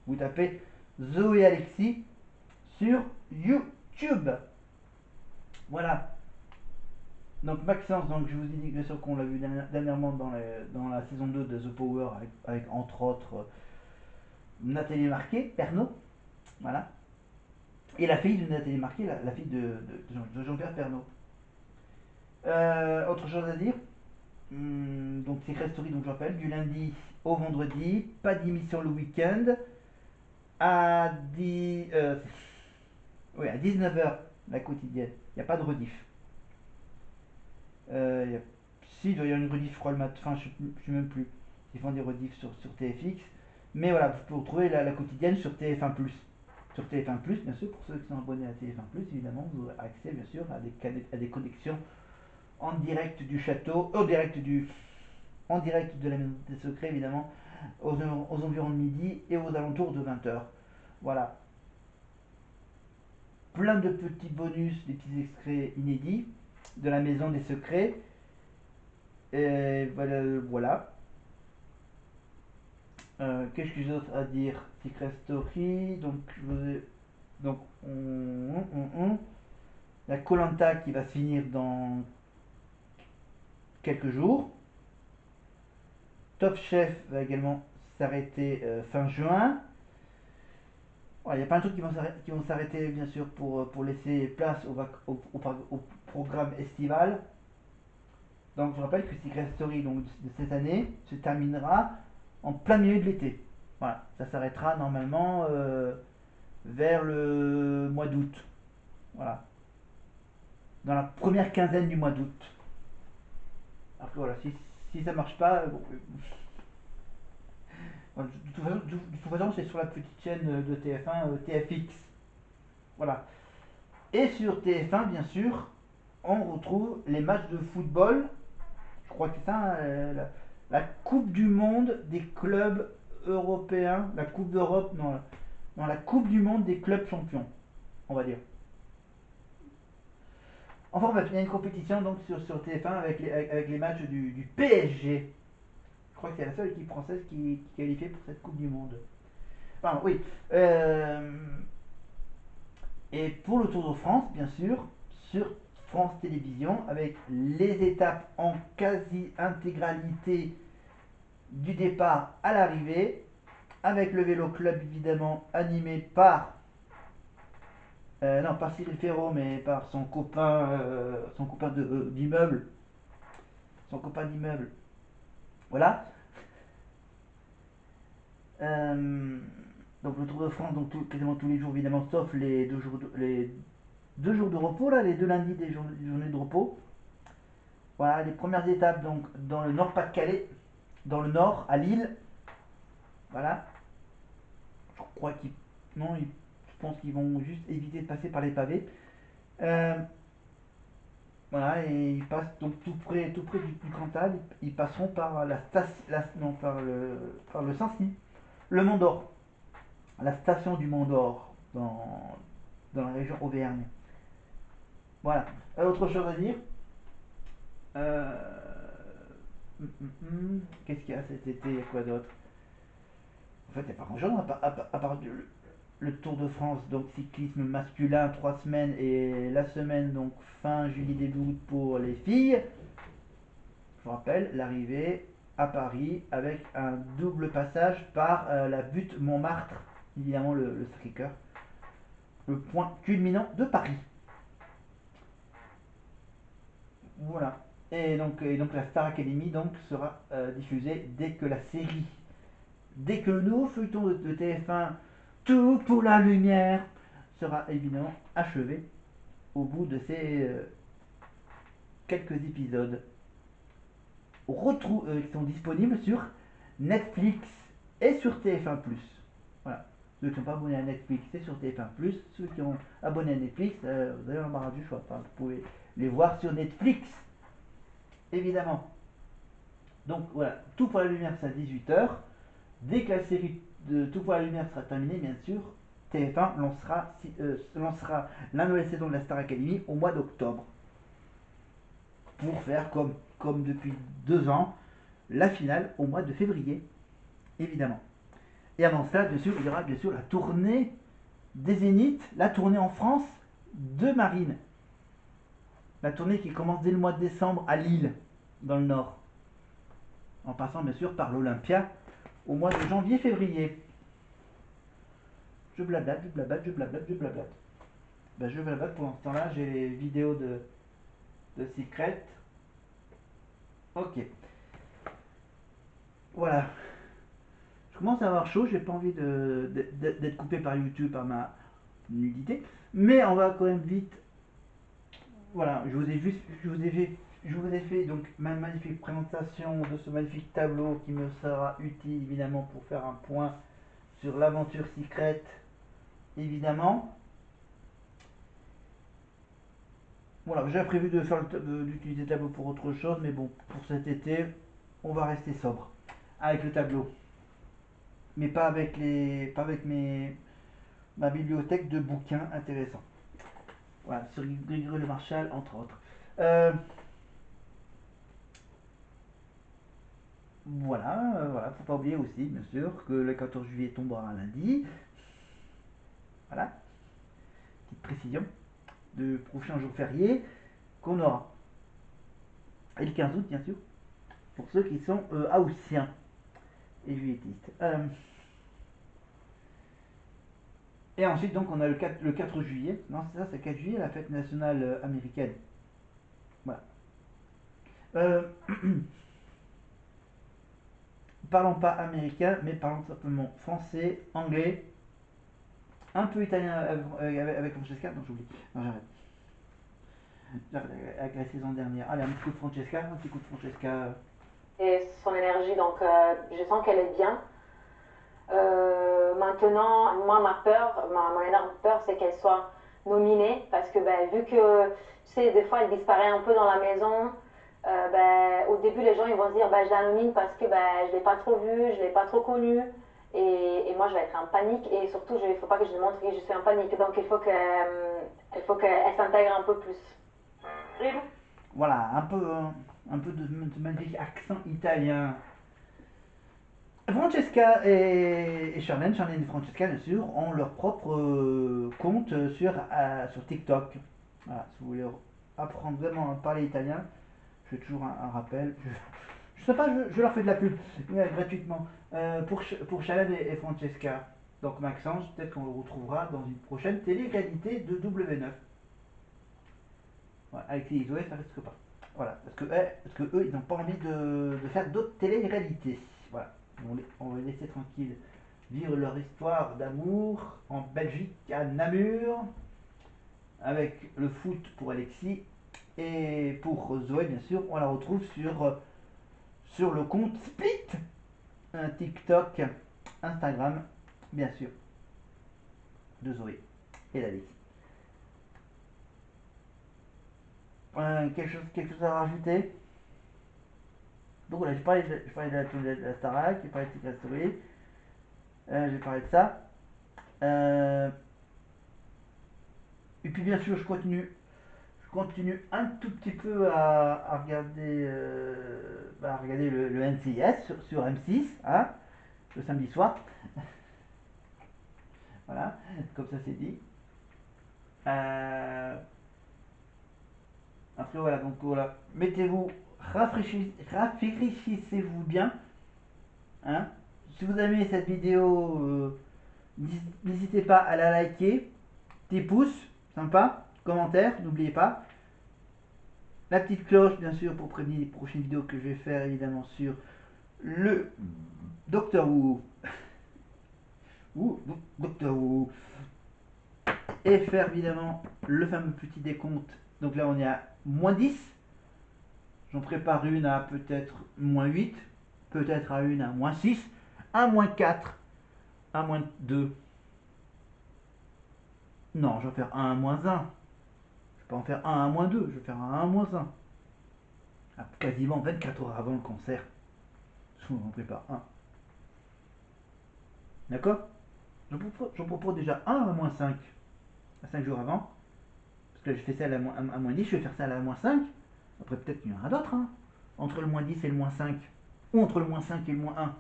Vous tapez Zoé Alexis sur YouTube. Voilà. Donc Maxence, donc je vous ai dit bien sûr qu'on l'a vu dernièrement dans la saison 2 de The Power avec entre autres Nathalie Marquet, Pernod. Voilà. Et la fille de Nathalie Marquet, la fille de Jean-Pierre Pernod. Autre chose à dire. Donc Secret Story, donc je rappelle, du lundi au vendredi, pas d'émission le week-end, à, 10, oui, à 19h la quotidienne, il n'y a pas de rediff. Y a, si, il doit y avoir une rediff, je crois, le matin, enfin, je ne sais même plus, ils font des rediffs sur TFX, mais voilà, vous pouvez retrouver la quotidienne sur TF1+. Sur TF1+, bien sûr, pour ceux qui sont abonnés à TF1+, évidemment, vous aurez accès, bien sûr, à des connexions en direct du château, en direct de la Maison des Secrets, évidemment, aux environs de midi et aux alentours de 20h. Voilà. Plein de petits bonus, des petits extraits inédits de la Maison des Secrets. Et voilà. Voilà. Qu'est-ce que j'ai d'autre à dire? Secret Story. Donc, donc la Colanta qui va se finir dans quelques jours. Top Chef va également s'arrêter fin juin. Il y a plein de trucs qui vont s'arrêter, bien sûr, pour laisser place au programme estival. Donc, je rappelle que Secret Story donc, de cette année se terminera en plein milieu de l'été. Voilà, ça s'arrêtera normalement vers le mois d'août. Voilà, dans la première quinzaine du mois d'août. Après, voilà, si ça marche pas, bon, de toute façon, c'est sur la petite chaîne de TF1, TFX. Voilà. Et sur TF1, bien sûr, on retrouve les matchs de football. Je crois que c'est ça, la Coupe du Monde des clubs européens, la Coupe d'Europe, non, non, la Coupe du Monde des clubs champions, on va dire. Enfin, il y a une compétition donc sur TF1 avec les matchs du PSG. Je crois que c'est la seule équipe française qui est qualifiée pour cette Coupe du Monde. Enfin, oui. Euh, et pour le Tour de France, bien sûr, sur France Télévisions, avec les étapes en quasi-intégralité du départ à l'arrivée, avec le vélo club évidemment animé par non, par Cyril Ferraud, mais par son copain d'immeuble, son copain d'immeuble. Voilà. Euh, donc le Tour de France, donc quasiment tous les jours évidemment, sauf les 2 jours de repos là, les 2 lundis des journées de repos. Voilà, les premières étapes donc dans le Nord-Pas-de-Calais, dans le Nord, à Lille. Voilà. Je crois qu'ils, non, je pense qu'ils vont juste éviter de passer par les pavés. Euh, voilà, et ils passent donc tout près du Cantal. Ils passeront par la station, non, par le Saint-Cy, le Mont d'Or, la station du Mont d'Or dans la région Auvergne. Voilà. Autre chose à dire. Euh, Qu'est-ce qu'il y a cet été? Il y a quoi d'autre? En fait, il n'y a pas grand-chose à part le Tour de France, donc cyclisme masculin, 3 semaines, et la semaine, donc fin juillet, début août pour les filles. Je vous rappelle, l'arrivée à Paris avec un double passage par la butte Montmartre, évidemment le Sacré-Cœur, le point culminant de Paris. Voilà. Et donc la Star Academy donc, sera diffusée dès que le nouveau feuilleton de TF1, Tout pour la lumière, sera évidemment achevé au bout de ces quelques épisodes qui sont disponibles sur Netflix et sur TF1+. Voilà. Ceux qui ne sont pas abonnés à Netflix, c'est sur TF1+. Ceux qui ont abonné à Netflix, vous avez l'embarras du choix. Enfin, vous pouvez les voir sur Netflix, évidemment. Donc voilà, Tout pour la lumière, c'est à 18h. Dès que la série de Tout pour la lumière sera terminée, bien sûr, TF1 lancera la nouvelle saison de la Star Academy au mois d'octobre. Pour faire comme depuis 2 ans, la finale au mois de février, évidemment. Et avant cela, bien sûr, il y aura bien sûr la tournée des Zéniths, la tournée en France de Marine. La tournée qui commence dès le mois de décembre à Lille, dans le Nord. En passant bien sûr par l'Olympia au mois de janvier-février. Je blablate, je blablate, je blablate, je blablate. Ben, je blablate, pour l'instant là, j'ai les vidéos de Secret. Ok. Voilà. Je commence à avoir chaud, j'ai pas envie d'être coupé par YouTube, par ma nudité. Mais on va quand même vite. Voilà, je vous ai fait donc ma magnifique présentation de ce magnifique tableau qui me sera utile évidemment pour faire un point sur l'aventure Secret, évidemment. Voilà, j'ai prévu d'utiliser le tableau pour autre chose, mais bon, pour cet été, on va rester sobre avec le tableau, mais pas avec ma bibliothèque de bouquins intéressants. Voilà, sur Grégory Le Marchal, entre autres. Euh, voilà, faut pas oublier aussi, bien sûr, que le 14 juillet tombera un lundi. Voilà, petite précision de prochain jour férié qu'on aura. Et le 15 août, bien sûr, pour ceux qui sont haussiens et juilletistes. Et ensuite, donc, on a le 4 juillet. Non, c'est ça, c'est le 4 juillet, la fête nationale américaine. Voilà. Euh, Parlons pas américain, mais parlons simplement français, anglais, un peu italien avec Francesca. Non, j'oublie. Non, j'arrête. J'arrête avec la saison dernière. Allez, un petit coup de Francesca. Un petit coup de Francesca. Et son énergie, donc je sens qu'elle est bien. Maintenant, moi, mon énorme peur, c'est qu'elle soit nominée parce que ben, vu que, tu sais, des fois, elle disparaît un peu dans la maison, ben, au début, les gens ils vont se dire, ben, je la nomine parce que ben, je ne l'ai pas trop vue, je ne l'ai pas trop connue. Et moi, je vais être en panique et surtout, il ne faut pas que je démontre que je suis en panique. Donc, il faut qu'elle s'intègre un peu plus. Voilà, un peu de magnifique accent italien. Francesca et Charlène et Francesca, bien sûr, ont leur propre compte sur TikTok. Voilà, si vous voulez apprendre vraiment à parler italien, je fais toujours un rappel. Je sais pas, je leur fais de la pub gratuitement pour Charlène et Francesca. Donc Maxence, peut-être qu'on le retrouvera dans une prochaine télé-réalité de W9. Voilà, avec les Zoé, ça risque pas. Voilà, parce que eux, ils n'ont pas envie de faire d'autres télé-réalités. Voilà, on va les laisser tranquilles vivre leur histoire d'amour en Belgique, à Namur, avec le foot pour Alexis. Et pour Zoé, bien sûr, on la retrouve sur le compte Split, un TikTok, Instagram, bien sûr, de Zoé et d'Alexis. Quelque chose à rajouter? Donc voilà, j'ai parlé de la Starac, j'ai parlé de Secret Story, j'ai parlé de ça. Euh, et puis bien sûr, je continue un tout petit peu à regarder le NCIS sur M6, hein, le samedi soir. Voilà, comme ça c'est dit. Euh, Après voilà, donc voilà, mettez-vous, rafraîchissez-vous bien, hein. Si vous aimez cette vidéo, n'hésitez pas à la liker, petit pouce, sympa, commentaire, n'oubliez pas. La petite cloche, bien sûr, pour prévenir les prochaines vidéos que je vais faire, évidemment, sur le Docteur Who. Ou Docteur Who. Et faire, évidemment, le fameux petit décompte. Donc là, on est à -10. J'en prépare une à peut-être -8. Peut-être à une à -6. À -4. À -2. Non, je vais faire un à -1. Je vais pas en faire un à -2. Je vais faire un à -1. À quasiment 24 heures avant le concert. Je vous en prépare un. D'accord? J'en propose déjà un à -5. À 5 jours avant. Parce que là, je fais ça à -10, je vais faire ça à la -5. Après, peut-être qu'il y en aura d'autres, hein. Entre le -10 et le -5. Ou entre le -5 et le -1.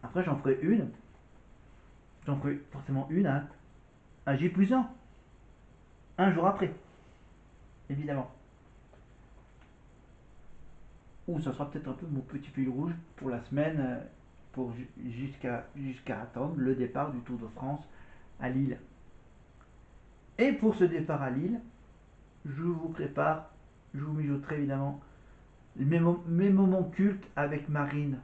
Après, j'en ferai une. J'en ferai forcément une à J+1. Un jour après, évidemment. Ou ça sera peut-être un peu mon petit fil rouge pour la semaine, pour jusqu'à attendre le départ du Tour de France à Lille. Et pour ce départ à Lille, je vous prépare, je vous mijoterai évidemment mes moments cultes avec Marine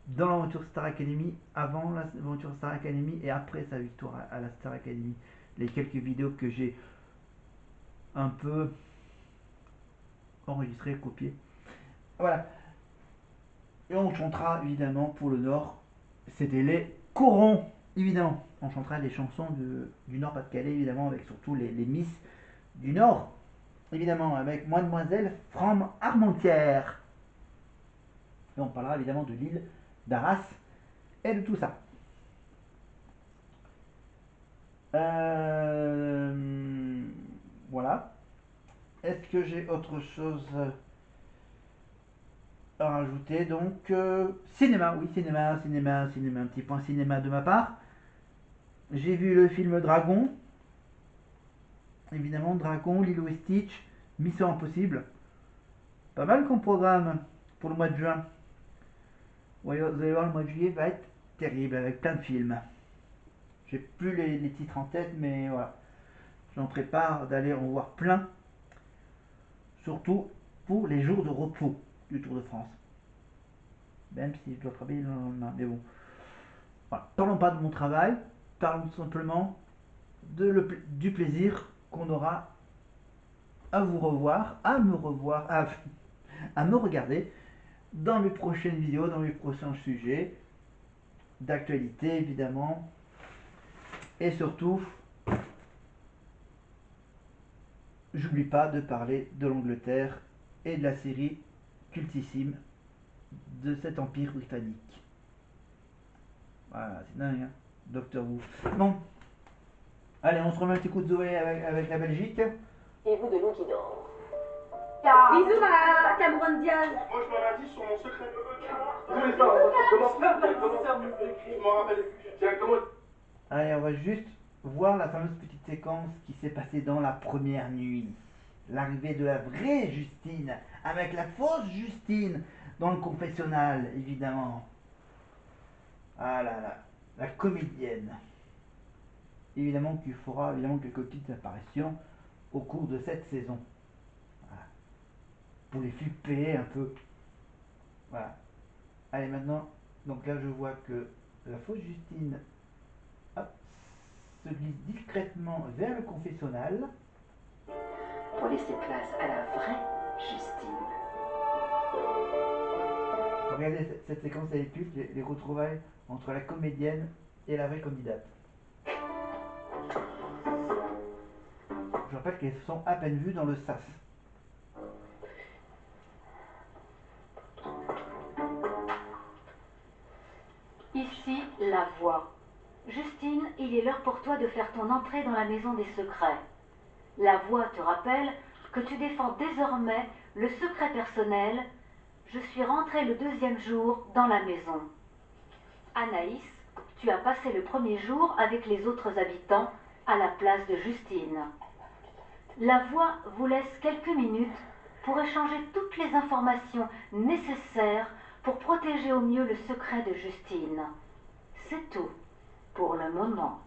dans l'aventure Star Academy, avant l'aventure Star Academy et après sa victoire à la Star Academy. Les quelques vidéos que j'ai un peu enregistrées, copiées. Voilà. Et on chantera évidemment pour le Nord. C'était les corons, évidemment. On chantera les chansons du Nord-Pas-de-Calais, évidemment, avec surtout les Miss du Nord. Évidemment, avec Mademoiselle From Armentières. Et on parlera évidemment de l'île d'Arras et de tout ça. Voilà. Est-ce que j'ai autre chose à rajouter? Donc, cinéma, oui, cinéma, un petit point cinéma de ma part. J'ai vu le film Dragon. Évidemment, Dragon, Lilo et Stitch, Mission Impossible. Pas mal comme programme pour le mois de juin. Vous allez voir, le mois de juillet va être terrible avec plein de films. J'ai plus les titres en tête, mais voilà. J'en prépare d'aller en voir plein. Surtout pour les jours de repos du Tour de France. Même si je dois travailler le lendemain. Mais bon. Voilà. Parlons pas de mon travail. Parlons simplement du plaisir qu'on aura à vous revoir, à me revoir, à me regarder dans mes prochaines vidéos, dans mes prochains sujets d'actualité évidemment. Et surtout, j'oublie pas de parler de l'Angleterre et de la série cultissime de cet empire britannique. Voilà, c'est dingue, hein, Docteur Who. Bon, allez, on se remet un petit coup de Zoé avec la Belgique. Et vous de l'eau qui dort. Bisous ma Cameron Diaz. Moi je m'en ai dit sur mon secret. Je m'en rappelle directement. Allez, on va juste voir la fameuse petite séquence qui s'est passée dans la première nuit. L'arrivée de la vraie Justine avec la fausse Justine dans le confessionnal, évidemment. Ah là là, la comédienne. Évidemment qu'il fera évidemment quelques petites apparitions au cours de cette saison. Voilà. Pour les flipper un peu. Voilà. Allez, maintenant, donc là je vois que la fausse Justine hop, se glisse discrètement vers le confessionnal. Pour laisser place à la vraie Justine. Regardez cette séquence avec culte, les retrouvailles entre la comédienne et la vraie candidate. Je rappelle qu'elles sont à peine vues dans le sas. Ici, la voix. Justine, il est l'heure pour toi de faire ton entrée dans la maison des secrets. La voix te rappelle que tu défends désormais le secret personnel. Je suis rentrée le 2e jour dans la maison. Anaïs, tu as passé le premier jour avec les autres habitants à la place de Justine. La voix vous laisse quelques minutes pour échanger toutes les informations nécessaires pour protéger au mieux le secret de Justine. C'est tout pour le moment.